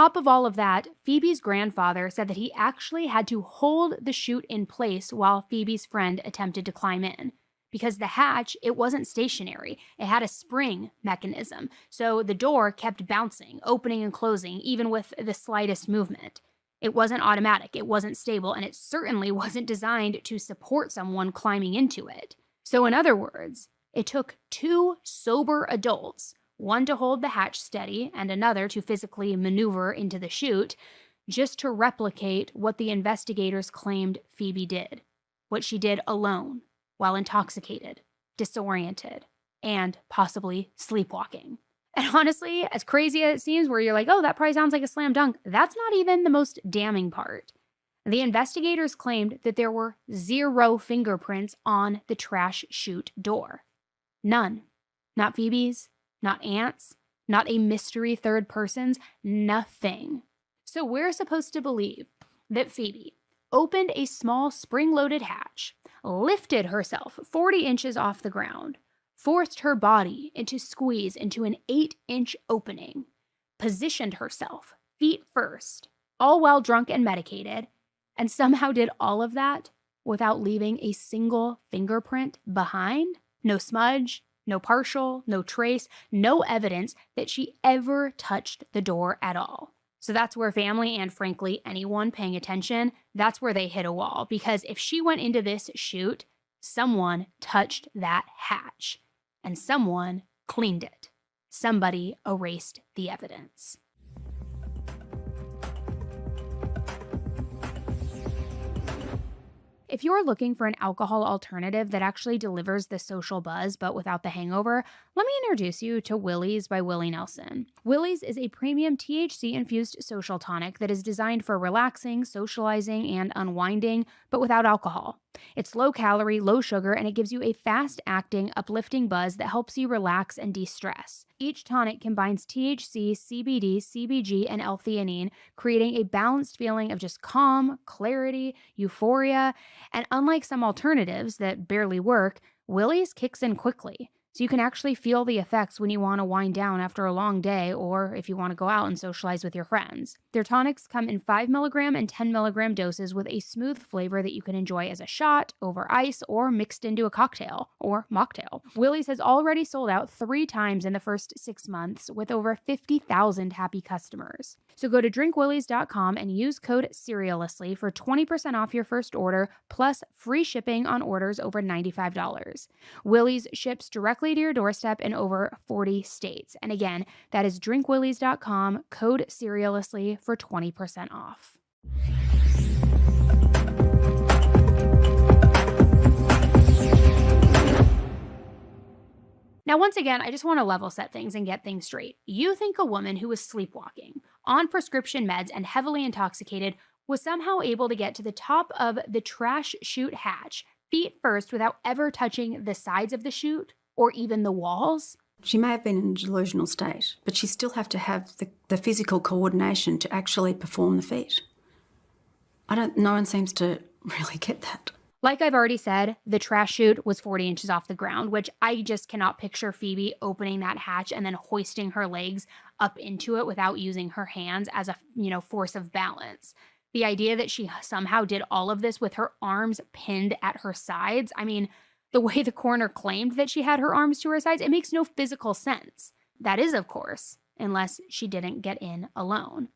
top of all of that, Phoebe's grandfather said that he actually had to hold the chute in place while Phoebe's friend attempted to climb in. Because the hatch, it wasn't stationary. It had a spring mechanism, so the door kept bouncing, opening and closing, even with the slightest movement. It wasn't automatic, it wasn't stable, and it certainly wasn't designed to support someone climbing into it. So in other words, it took two sober adults, one to hold the hatch steady and another to physically maneuver into the chute, just to replicate what the investigators claimed Phoebe did. What she did alone, while intoxicated, disoriented, and possibly sleepwalking. And honestly, as crazy as it seems, where you're like, oh, that probably sounds like a slam dunk, that's not even the most damning part. The investigators claimed that there were 0 fingerprints on the trash chute door. None. Not Phoebe's, not Aunt's, not a mystery third person's, nothing. So we're supposed to believe that Phoebe opened a small spring-loaded hatch, lifted herself 40 inches off the ground, forced her body into squeeze into an 8-inch opening, positioned herself feet first, all while drunk and medicated, and somehow did all of that without leaving a single fingerprint behind. No smudge, no partial, no trace, no evidence that she ever touched the door at all. So that's where family and, frankly, anyone paying attention, that's where they hit a wall. Because if she went into this chute, someone touched that hatch. And someone cleaned it. Somebody erased the evidence. If you're looking for an alcohol alternative that actually delivers the social buzz but without the hangover, let me introduce you to Willie's by Willie Nelson. Willie's is a premium THC-infused social tonic that is designed for relaxing, socializing, and unwinding, but without alcohol. It's low-calorie, low-sugar, and it gives you a fast-acting, uplifting buzz that helps you relax and de-stress. Each tonic combines THC, CBD, CBG, and L-theanine, creating a balanced feeling of just calm, clarity, euphoria, and unlike some alternatives that barely work, Willie's kicks in quickly. So you can actually feel the effects when you want to wind down after a long day or if you want to go out and socialize with your friends. Their tonics come in 5 milligram and 10 milligram doses with a smooth flavor that you can enjoy as a shot, over ice, or mixed into a cocktail or mocktail. Willie's has already sold out 3 times in the first 6 months with over 50,000 happy customers. So go to drinkwillies.com and use code SERIOUSLY for 20% off your first order plus free shipping on orders over $95. Willie's ships directly to your doorstep in over 40 states. And again, that is drinkwillies.com, code SERIOUSLY for 20% off. Now, once again, I just want to level set things and get things straight. You think a woman who was sleepwalking, on prescription meds, and heavily intoxicated was somehow able to get to the top of the trash chute hatch, feet first, without ever touching the sides of the chute or even the walls? She may have been in a delusional state, but she still have to have the physical coordination to actually perform the feat. No one seems to really get that. Like I've already said, the trash chute was 40 inches off the ground, which I just cannot picture Phoebe opening that hatch and then hoisting her legs up into it without using her hands as a, force of balance. The idea that she somehow did all of this with her arms pinned at her sides, the way the coroner claimed that she had her arms to her sides, it makes no physical sense. That is, of course, unless she didn't get in alone.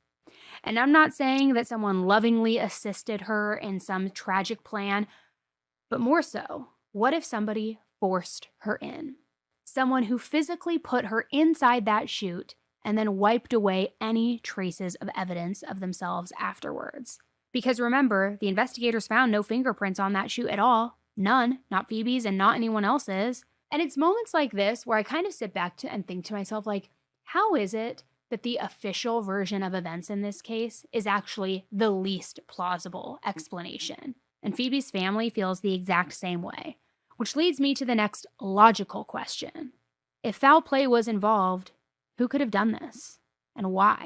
And I'm not saying that someone lovingly assisted her in some tragic plan, but more so, what if somebody forced her in? Someone who physically put her inside that chute and then wiped away any traces of evidence of themselves afterwards. Because remember, the investigators found no fingerprints on that chute at all. None, not Phoebe's and not anyone else's. And it's moments like this where I kind of sit back and think to myself, how is it that the official version of events in this case is actually the least plausible explanation? And Phoebe's family feels the exact same way, which leads me to the next logical question. If foul play was involved, who could have done this and why?